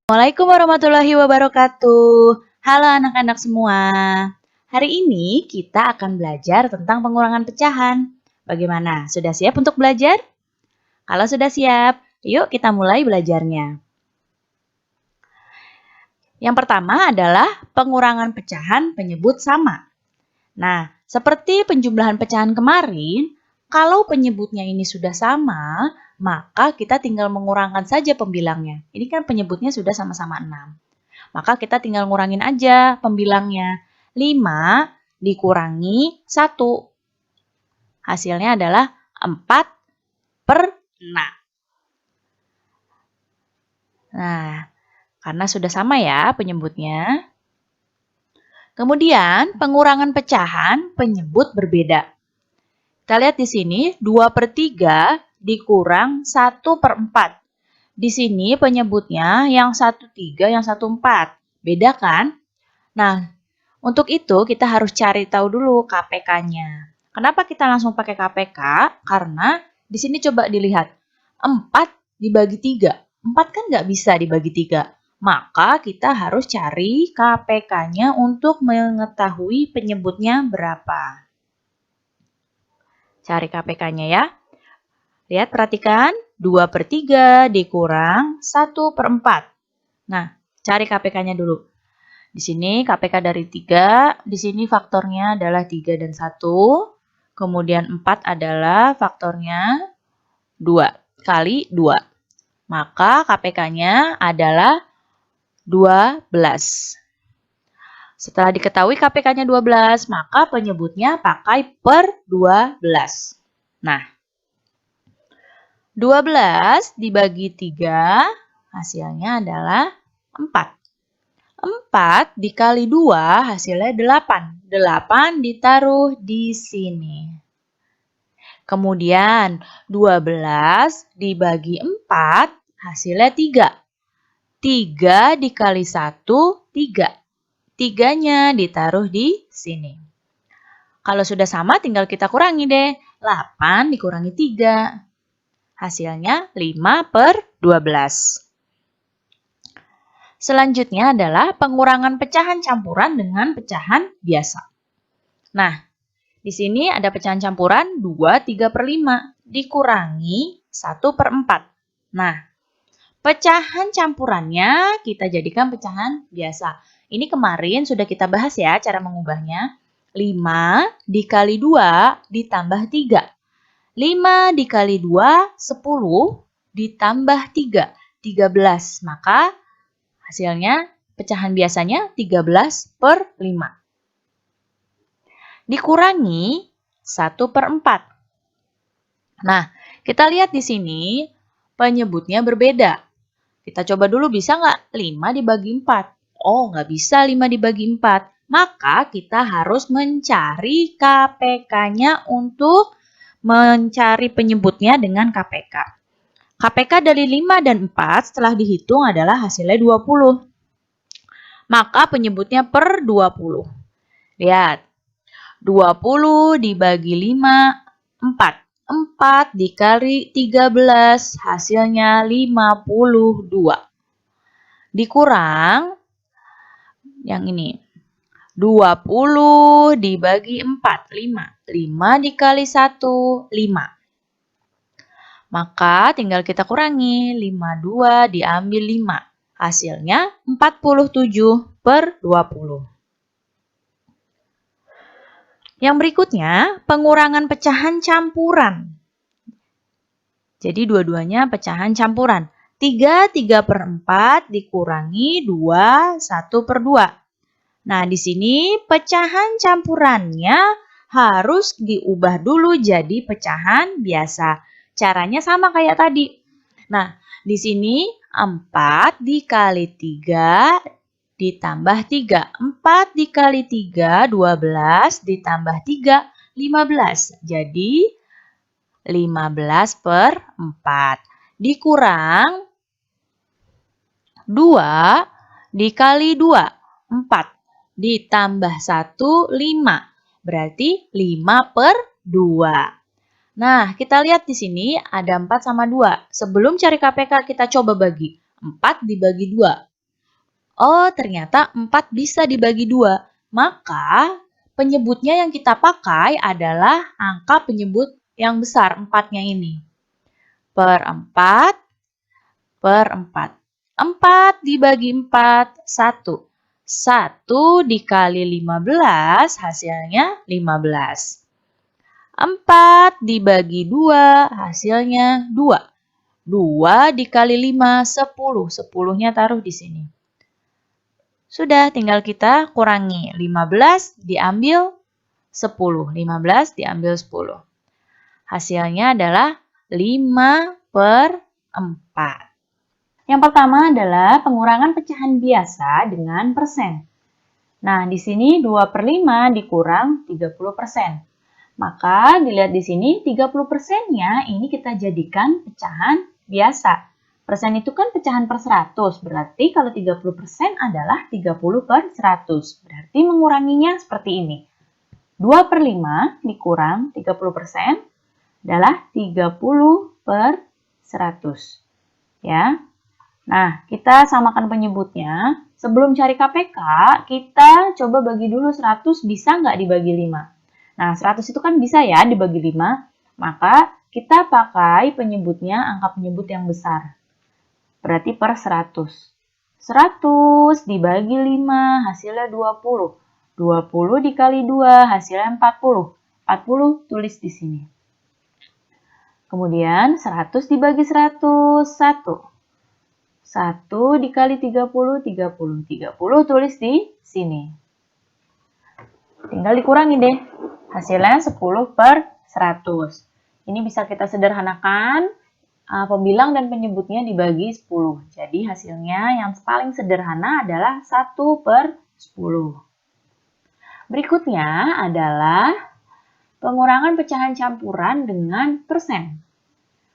Assalamualaikum warahmatullahi wabarakatuh. Halo anak-anak semua. Hari ini kita akan belajar tentang pengurangan pecahan. Bagaimana? Sudah siap untuk belajar? Kalau sudah siap, yuk kita mulai belajarnya. Yang pertama adalah pengurangan pecahan penyebut sama. Nah, seperti penjumlahan pecahan kemarin, kalau penyebutnya ini sudah sama, maka kita tinggal mengurangkan saja pembilangnya. Ini kan penyebutnya sudah sama-sama 6. Maka kita tinggal ngurangin aja pembilangnya. 5 dikurangi 1. Hasilnya adalah 4/6. Nah, karena sudah sama ya penyebutnya. Kemudian pengurangan pecahan penyebut berbeda. Kita lihat di sini 2/3 dikurang 1/4. Di sini penyebutnya yang 1/3, yang 1/4. Beda kan? Nah, untuk itu kita harus cari tahu dulu KPK-nya. Kenapa kita langsung pakai KPK? Karena di sini coba dilihat. 4 dibagi 3. 4 kan nggak bisa dibagi 3. Maka kita harus cari KPK-nya untuk mengetahui penyebutnya berapa. Cari KPK-nya ya. Lihat, perhatikan. 2/3 dikurang 1/4. Nah, cari KPK-nya dulu. Di sini KPK dari 3. Di sini faktornya adalah 3 dan 1. Kemudian 4 adalah faktornya 2 kali 2. Maka KPK-nya adalah 12. Setelah diketahui KPK-nya 12, maka penyebutnya pakai per 12. Nah, 12 dibagi 3, hasilnya adalah 4. 4 dikali 2, hasilnya 8. 8 ditaruh di sini. Kemudian, 12 dibagi 4, hasilnya 3. 3 dikali 1, 3. 3-nya ditaruh di sini. Kalau sudah sama tinggal kita kurangi deh. 8 dikurangi 3. Hasilnya 5/12. Selanjutnya adalah pengurangan pecahan campuran dengan pecahan biasa. Nah, di sini ada pecahan campuran 2, 3/5 dikurangi 1/4. Nah, pecahan campurannya kita jadikan pecahan biasa. Ini kemarin sudah kita bahas ya cara mengubahnya. 5 dikali 2 ditambah 3. 5 dikali 2, 10 ditambah 3, 13. Maka hasilnya pecahan biasanya 13/5. Dikurangi 1/4. Nah, kita lihat di sini penyebutnya berbeda. Kita coba dulu, bisa nggak 5 dibagi 4? Oh, nggak bisa 5 dibagi 4. Maka kita harus mencari KPK-nya untuk mencari penyebutnya dengan KPK. KPK dari 5 dan 4 setelah dihitung adalah hasilnya 20. Maka penyebutnya per 20. Lihat. 20 dibagi 5, 4. 4 dikali 13, hasilnya 52. Dikurang yang ini. 20 dibagi 4, 5. 5 dikali 1, 5. Maka tinggal kita kurangi. 52 diambil 5. Hasilnya 47/20. Yang berikutnya, pengurangan pecahan campuran. Jadi dua-duanya pecahan campuran. 3/4 dikurangi 2, 1/2. Nah, di sini pecahan campurannya harus diubah dulu jadi pecahan biasa. Caranya sama kayak tadi. Nah, di sini 4 dikali 3 ditambah 3. 4 dikali 3, 12 ditambah 3, 15. Jadi 15/4. Dikurang 2 dikali 2, 4. Ditambah 1, 5. Berarti 5/2. Nah, kita lihat di sini ada 4 sama 2. Sebelum cari KPK, kita coba bagi. 4 dibagi 2. Oh, ternyata 4 bisa dibagi 2. Maka penyebutnya yang kita pakai adalah angka penyebut yang besar, 4-nya ini. Per 4, per 4. 4 dibagi 4, 1. 1 dikali 15 hasilnya 15. 4 dibagi 2 hasilnya 2. 2 dikali 5, 10. 10-nya taruh di sini. Sudah, tinggal kita kurangi. 15 diambil 10. 15 diambil 10. Hasilnya adalah 5 per 4. Yang pertama adalah pengurangan pecahan biasa dengan persen. Nah, di sini 2 per 5 dikurang 30%. Maka dilihat di sini 30%-nya ini kita jadikan pecahan biasa. Persen itu kan pecahan per 100, berarti kalau 30% adalah 30 per 100. Berarti menguranginya seperti ini. 2 per 5 dikurang 30% adalah 30 per 100. Ya. Nah, kita samakan penyebutnya. Sebelum cari KPK, kita coba bagi dulu 100 bisa nggak dibagi 5. Nah, 100 itu kan bisa ya dibagi 5. Maka kita pakai penyebutnya angka penyebut yang besar. Berarti per 100. 100 dibagi 5 hasilnya 20. 20 dikali 2 hasilnya 40. 40 tulis di sini. Kemudian 100 dibagi 100, 1. 1 dikali 30, 30. 30 tulis di sini. Tinggal dikurangi deh. Hasilnya 10 per 100. Ini bisa kita sederhanakan. Pembilang dan penyebutnya dibagi 10. Jadi hasilnya yang paling sederhana adalah 1 per 10. Berikutnya adalah pengurangan pecahan campuran dengan persen.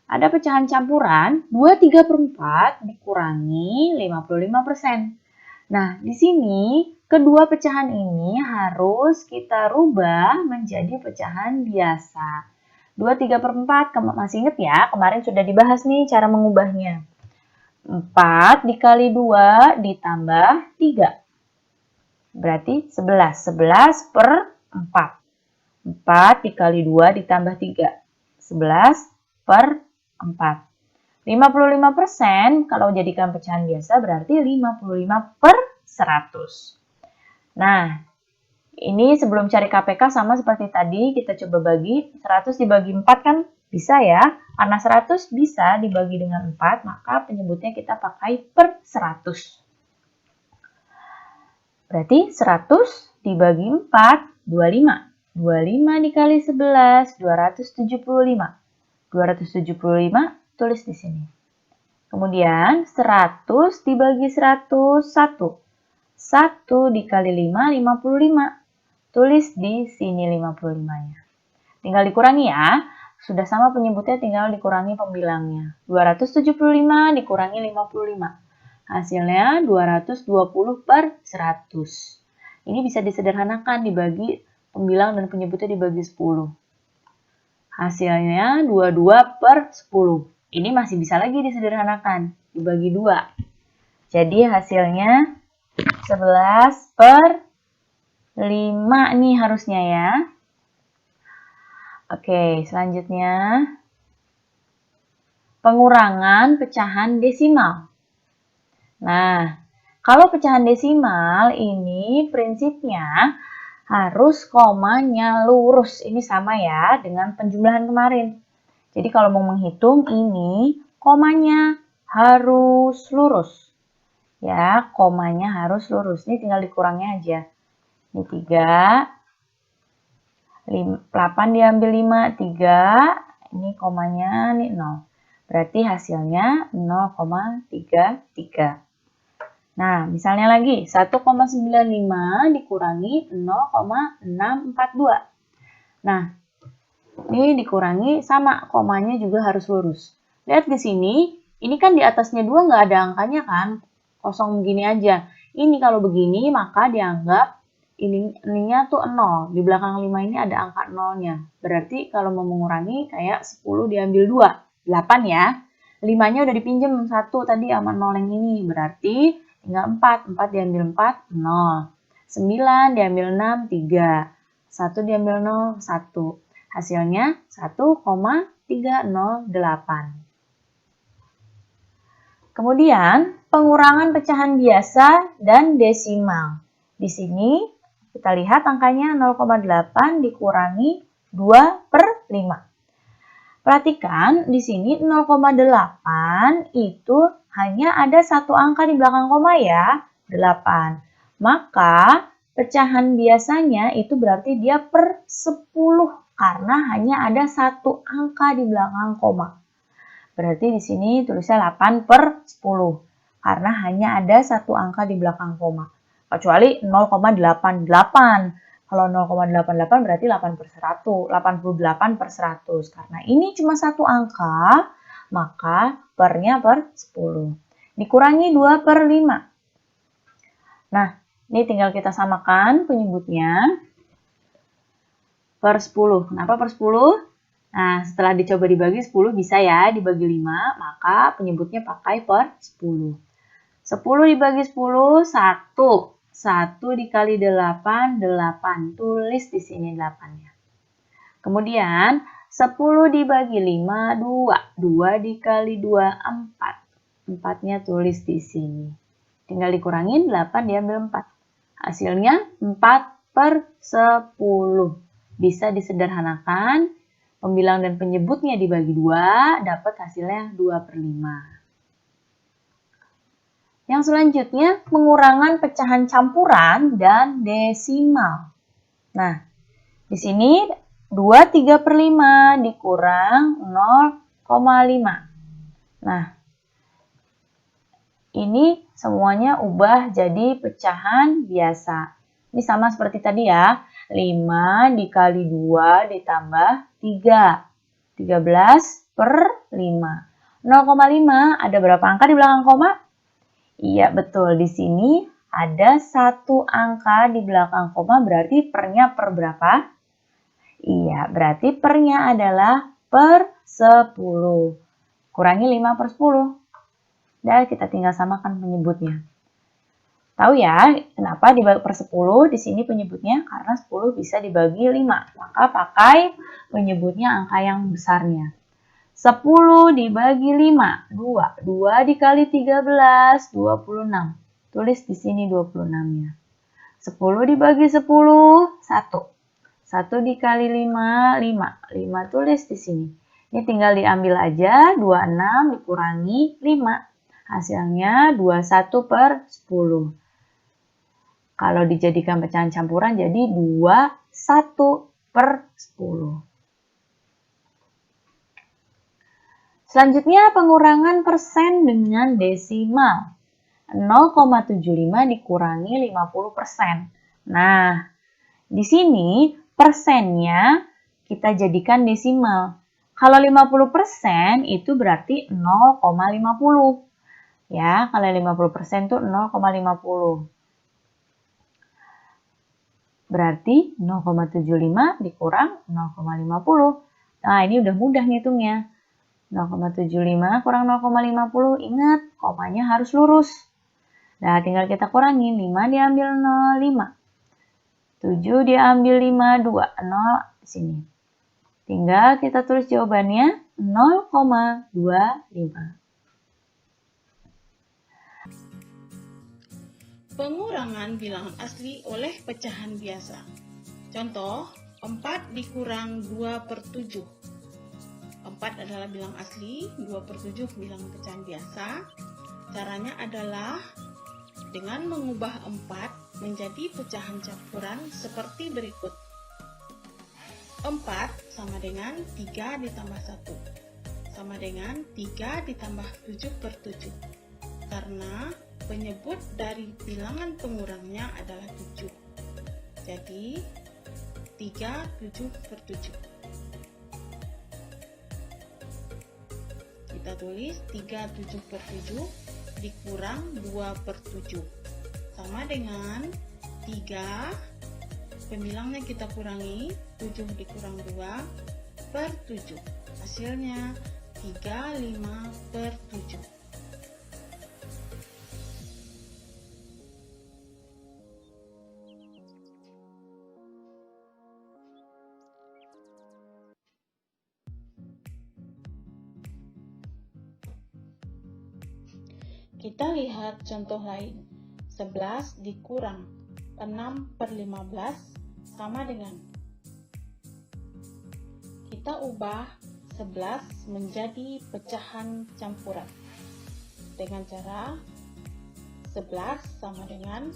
Ada pecahan campuran 2/3 per 4 dikurangi 55%. Nah, di sini kedua pecahan ini harus kita rubah menjadi pecahan biasa. 2/3 per 4, masih ingat ya? Kemarin sudah dibahas nih cara mengubahnya. 4 dikali 2 ditambah 3. Berarti 11. 11 per 4. 4 dikali 2 ditambah 3. 11 per 4. 55% kalau jadikan pecahan biasa berarti 55 per 100. Nah, ini sebelum cari KPK sama seperti tadi, kita coba bagi. 100 dibagi 4 kan bisa ya. Karena 100 bisa dibagi dengan 4, maka penyebutnya kita pakai per 100. Berarti 100 dibagi 4, 25. 25 dikali 11, 275. 275 tulis di sini. Kemudian 100 dibagi 100, 1. 1 dikali 5, 55. Tulis di sini 55-nya. Tinggal dikurangi ya. Sudah sama penyebutnya, tinggal dikurangi pembilangnya. 275 dikurangi 55. Hasilnya 220 per 100. Ini bisa disederhanakan dibagi pembilang dan penyebutnya dibagi 10. Hasilnya 22 per 10. Ini masih bisa lagi disederhanakan, dibagi 2. Jadi hasilnya 11 per 5 nih harusnya ya. Oke, selanjutnya. Pengurangan pecahan desimal. Nah, kalau pecahan desimal ini prinsipnya harus komanya lurus. Ini sama ya dengan penjumlahan kemarin. Jadi kalau mau menghitung ini komanya harus lurus. Ya, komanya harus lurus. Ini tinggal dikurangnya aja. Ini 3. 8 diambil 5, 3. Ini komanya ini 0. Berarti hasilnya 0,33. Nah, misalnya lagi 1,95 dikurangi 0,642. Nah, ini dikurangi sama, komanya juga harus lurus. Lihat di sini, ini kan di atasnya 2 nggak ada angkanya kan, kosong begini aja. Ini kalau begini maka dianggap ininya tuh 0. Di belakang 5 ini ada angka 0-nya. Berarti kalau mau mengurangi kayak 10 diambil 2, 8 ya. 5-nya udah dipinjam 1 tadi sama 0 yang ini. Berarti tinggal 4. 4 diambil 4, 0. 9 diambil 6, 3. 1 diambil 0, 1. Hasilnya 1,308. Kemudian, pengurangan pecahan biasa dan desimal. Di sini kita lihat angkanya 0,8 dikurangi 2/5. Perhatikan di sini 0,8 itu hanya ada satu angka di belakang koma ya, 8. Maka pecahan biasanya itu berarti dia per 10 karena hanya ada satu angka di belakang koma. Berarti di sini tulisnya 8/10 karena hanya ada satu angka di belakang koma. Kecuali 0,88. Kalau 0,88 berarti 8/100, 88/100. Karena ini cuma satu angka, maka pernya per 10. Dikurangi 2/5. Nah, ini tinggal kita samakan penyebutnya. Per 10. Kenapa per 10? Nah, setelah dicoba dibagi 10 bisa ya dibagi 5, maka penyebutnya pakai per 10. 10 dibagi 10, 1. 1 dikali 8, 8. Tulis di sini 8-nya. Kemudian, 10 dibagi 5, 2. 2 dikali 2, 4. 4-nya tulis di sini. Tinggal dikurangin, 8 diambil 4. Hasilnya 4/10. Bisa disederhanakan. Pembilang dan penyebutnya dibagi 2, dapat hasilnya 2/5. Yang selanjutnya, pengurangan pecahan campuran dan desimal. Nah, di sini 2/3/5 dikurang 0,5. Nah, ini semuanya ubah jadi pecahan biasa. Ini sama seperti tadi ya. 5 dikali 2 ditambah 3. 13/5. 0,5 ada berapa angka di belakang koma? Iya, betul. Di sini ada satu angka di belakang koma, berarti pernya per berapa? Iya, berarti pernya adalah per 10. Kurangi 5/10. Dan kita tinggal samakan penyebutnya. Tahu ya, kenapa dibagi per 10 di sini penyebutnya? Karena 10 bisa dibagi 5. Maka pakai penyebutnya angka yang besarnya. 10 dibagi 5, 2. 2 dikali 13, 26. Tulis di sini 26-nya. 10 dibagi 10, 1. 1 dikali 5, 5. 5 tulis di sini. Ini tinggal diambil aja, 26 dikurangi 5. Hasilnya 21/10. Kalau dijadikan pecahan campuran jadi 21/10. Selanjutnya pengurangan persen dengan desimal. 0,75 dikurangi 50%. Nah, di sini persennya kita jadikan desimal. Kalau 50% itu berarti 0,50. Ya, kalau 50% itu 0,50. Berarti 0,75 dikurang 0,50. Nah, ini udah mudah ngitungnya. 0,75 kurang 0,50. Ingat, komanya harus lurus. Nah, tinggal kita kurangin. 5 diambil 0, 5. 7 diambil 5, 2. 0 di sini. Tinggal kita tulis jawabannya 0,25. Pengurangan bilangan asli oleh pecahan biasa. Contoh, 4 dikurang 2/7. 4 adalah bilang asli, 2/7 bilangan pecahan biasa. Caranya adalah dengan mengubah 4 menjadi pecahan campuran seperti berikut. 4 sama dengan 3 ditambah 1. Sama dengan 3 ditambah 7/7. Karena penyebut dari bilangan pengurangnya adalah 7. Jadi 3 7/7. Kita tulis 3 7/7 dikurang 2/7. Sama dengan 3, pembilangnya kita kurangi, 7 dikurang 2/7. Hasilnya 35/7. Kita lihat contoh lain. 11 dikurang 6/15 sama dengan. Kita ubah 11 menjadi pecahan campuran dengan cara 11 sama dengan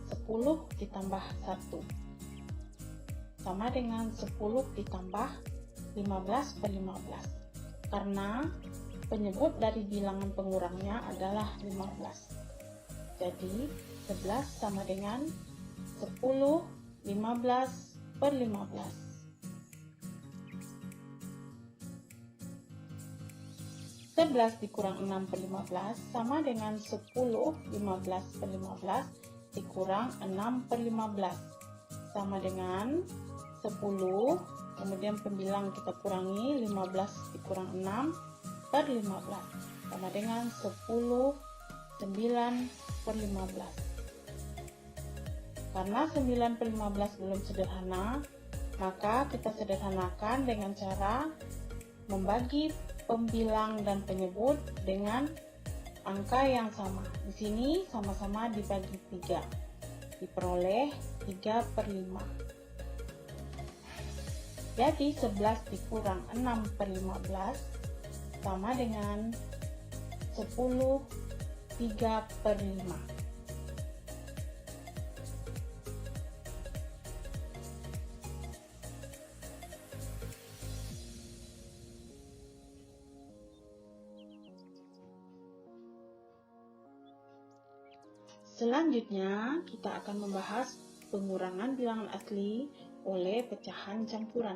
10 ditambah 1 sama dengan 10 ditambah 15/15, karena penyebut dari bilangan pengurangnya adalah 15. Jadi 11 sama dengan 10 15/15. 11 dikurang 6/15 sama dengan 10 15/15 dikurang 6/15 sama dengan 10, kemudian pembilang kita kurangi 15 dikurang 6/15 sama dengan 10 9/15. Karena 9/15 belum sederhana, maka kita sederhanakan dengan cara membagi pembilang dan penyebut dengan angka yang sama. Di sini sama-sama dibagi 3, diperoleh 3/5. Jadi 11 dikurang 6/15 sama dengan 10 3/5. Selanjutnya, kita akan membahas pengurangan bilangan asli oleh pecahan campuran.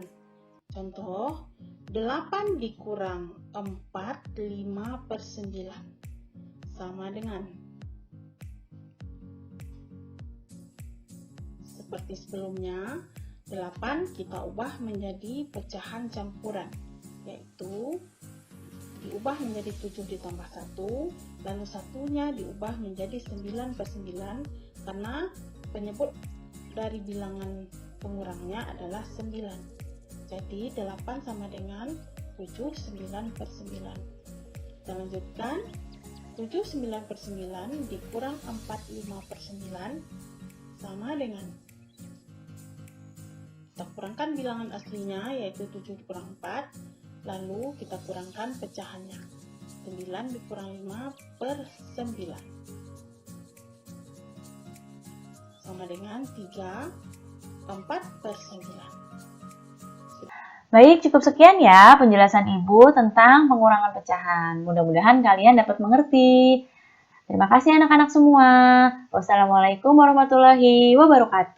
Contoh, 8 dikurang 4 5/9 sama dengan. Seperti sebelumnya, 8 kita ubah menjadi pecahan campuran, yaitu diubah menjadi 7 ditambah 1, lalu satunya diubah menjadi 9/9 karena penyebut dari bilangan pengurangnya adalah 9. Jadi 8 sama dengan 7 9/9. Kita lanjutkan. 7 9/9 dikurang 4 5/9 sama dengan. Kita kurangkan bilangan aslinya, yaitu 7 dikurang 4, lalu kita kurangkan pecahannya. 9 dikurang 5/9 sama dengan 3 4/9. Baik, cukup sekian ya penjelasan Ibu tentang pengurangan pecahan. Mudah-mudahan kalian dapat mengerti. Terima kasih anak-anak semua. Wassalamualaikum warahmatullahi wabarakatuh.